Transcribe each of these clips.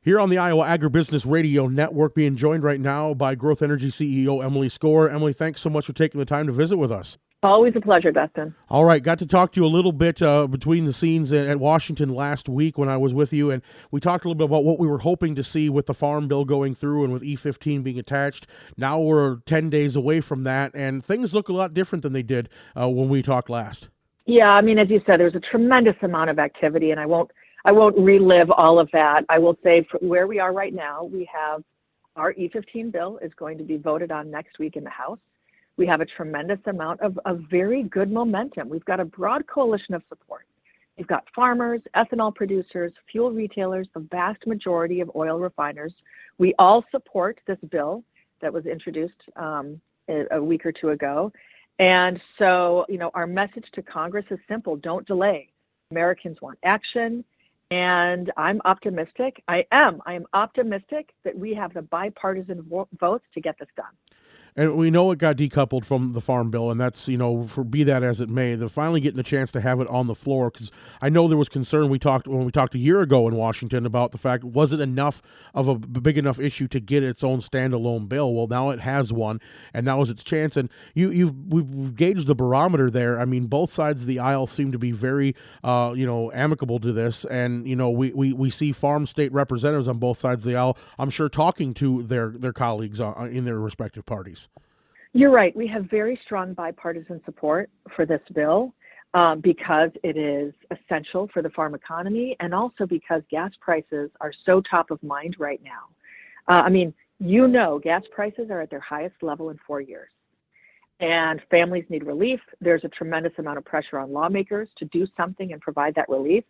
Here on the Iowa Agribusiness Radio Network, being joined right now by Growth Energy CEO Emily Skor. Emily, thanks so much for taking the time to visit with us. Always a pleasure, Dustin. All right, got to talk to you a little bit between the scenes at Washington last week when I was with you, and we talked a little bit about what we were hoping to see with the Farm Bill going through and with E15 being attached. Now we're 10 days away from that, and things look a lot different than they did when we talked last. Yeah, I mean, as you said, there's a tremendous amount of activity, and I won't relive all of that. I will say where we are right now, we have our E15 bill is going to be voted on next week in the House. We have a tremendous amount of very good momentum. We've got a broad coalition of support. We've got farmers, ethanol producers, fuel retailers, the vast majority of oil refiners. We all support this bill that was introduced a week or two ago. And so, our message to Congress is simple: don't delay. Americans want action. And I'm optimistic. I am optimistic that we have the bipartisan votes to get this done. And we know it got decoupled from the Farm Bill, and that's, for be that as it may, they're finally getting a chance to have it on the floor, because I know there was concern when we talked a year ago in Washington about the fact, was it enough of a big enough issue to get its own standalone bill? Well, now it has one, and now is its chance. And we've gauged the barometer there. I mean, both sides of the aisle seem to be very, amicable to this, and we see farm state representatives on both sides of the aisle, I'm sure, talking to their colleagues in their respective parties. You're right. We have very strong bipartisan support for this bill because it is essential for the farm economy, and also because gas prices are so top of mind right now. Gas prices are at their highest level in 4 years, and families need relief. There's a tremendous amount of pressure on lawmakers to do something and provide that relief.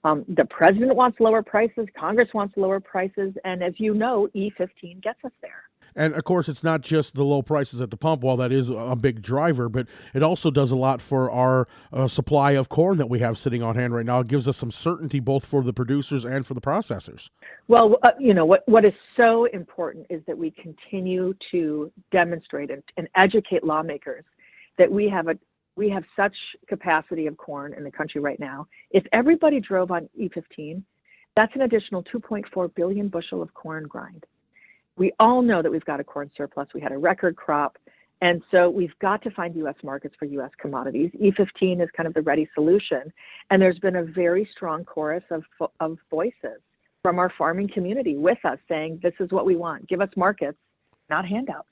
The president wants lower prices, Congress wants lower prices, and as you know, E15 gets us there. And, of course, it's not just the low prices at the pump, while that is a big driver, but it also does a lot for our supply of corn that we have sitting on hand right now. It gives us some certainty both for the producers and for the processors. Well, what is so important is that we continue to demonstrate and educate lawmakers that we have such capacity of corn in the country right now. If everybody drove on E15, that's an additional 2.4 billion bushel of corn grind. We all know that we've got a corn surplus. We had a record crop. And so we've got to find U.S. markets for U.S. commodities. E15 is kind of the ready solution. And there's been a very strong chorus of voices from our farming community with us saying, this is what we want. Give us markets, not handouts.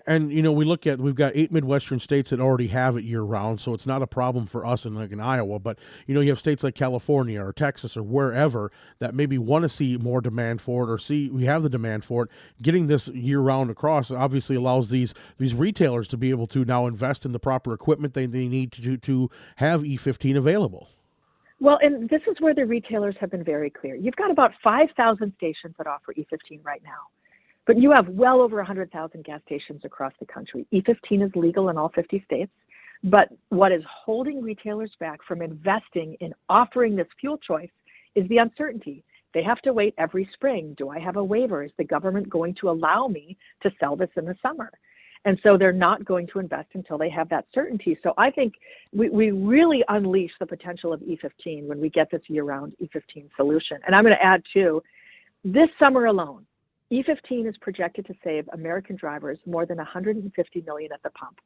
And, we've got 8 Midwestern states that already have it year-round, so it's not a problem for us in Iowa. But, you have states like California or Texas or wherever that maybe want to see more demand for it, or see we have the demand for it. Getting this year-round across obviously allows these retailers to be able to now invest in the proper equipment they need to have E15 available. Well, and this is where the retailers have been very clear. You've got about 5,000 stations that offer E15 right now. But you have well over 100,000 gas stations across the country. E15 is legal in all 50 states. But what is holding retailers back from investing in offering this fuel choice is the uncertainty. They have to wait every spring. Do I have a waiver? Is the government going to allow me to sell this in the summer? And so they're not going to invest until they have that certainty. So I think we really unleash the potential of E15 when we get this year-round E15 solution. And I'm going to add, too, this summer alone, E15 is projected to save American drivers more than $150 million at the pump.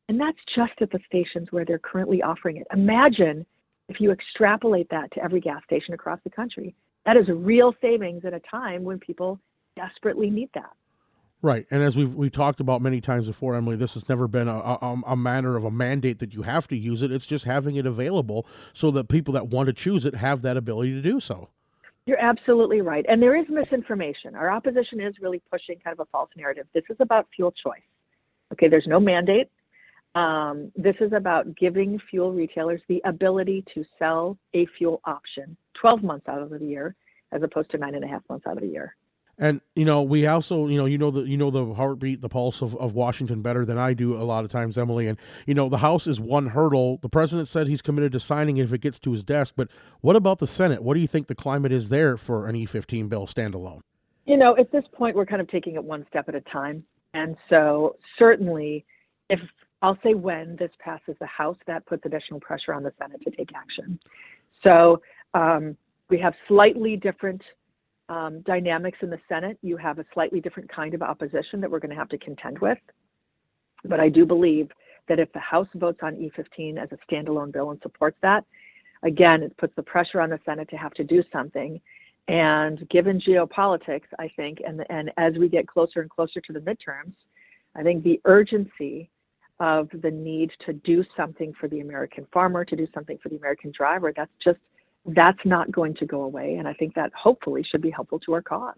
And that's just at the stations where they're currently offering it. Imagine if you extrapolate that to every gas station across the country. That is a real savings at a time when people desperately need that. Right. And as we've talked about many times before, Emily, this has never been a matter of a mandate that you have to use it. It's just having it available so that people that want to choose it have that ability to do so. You're absolutely right. And there is misinformation. Our opposition is really pushing kind of a false narrative. This is about fuel choice. Okay, there's no mandate. This is about giving fuel retailers the ability to sell a fuel option 12 months out of the year as opposed to 9.5 months out of the year. And, we also, the heartbeat, the pulse of Washington better than I do a lot of times, Emily. And, the House is one hurdle. The president said he's committed to signing it if it gets to his desk. But what about the Senate? What do you think the climate is there for an E15 bill standalone? At this point, we're kind of taking it one step at a time. And so certainly, when this passes the House, that puts additional pressure on the Senate to take action. So we have slightly different dynamics in the Senate. You have a slightly different kind of opposition that we're going to have to contend with. But I do believe that if the House votes on E15 as a standalone bill and supports that, again, it puts the pressure on the Senate to have to do something. And given geopolitics, I think, and as we get closer and closer to the midterms, I think the urgency of the need to do something for the American farmer, to do something for the American driver, that's not going to go away. And I think that hopefully should be helpful to our cause.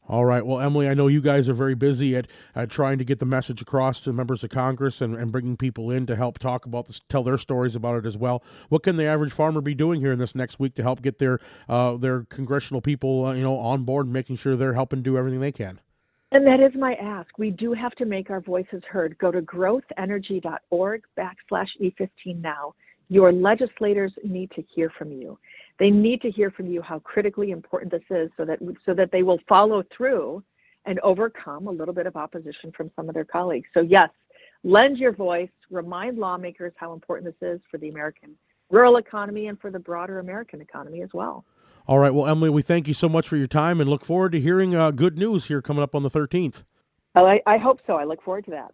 All right. Well, Emily, I know you guys are very busy at trying to get the message across to members of Congress and bringing people in to help talk about this, tell their stories about it as well. What can the average farmer be doing here in this next week to help get their congressional people, on board, making sure they're helping do everything they can? And that is my ask. We do have to make our voices heard. Go to growthenergy.org/E15 now. Your legislators need to hear from you. They need to hear from you how critically important this is so that they will follow through and overcome a little bit of opposition from some of their colleagues. So yes, lend your voice, remind lawmakers how important this is for the American rural economy and for the broader American economy as well. All right. Well, Emily, we thank you so much for your time and look forward to hearing good news here coming up on the 13th. I hope so. I look forward to that.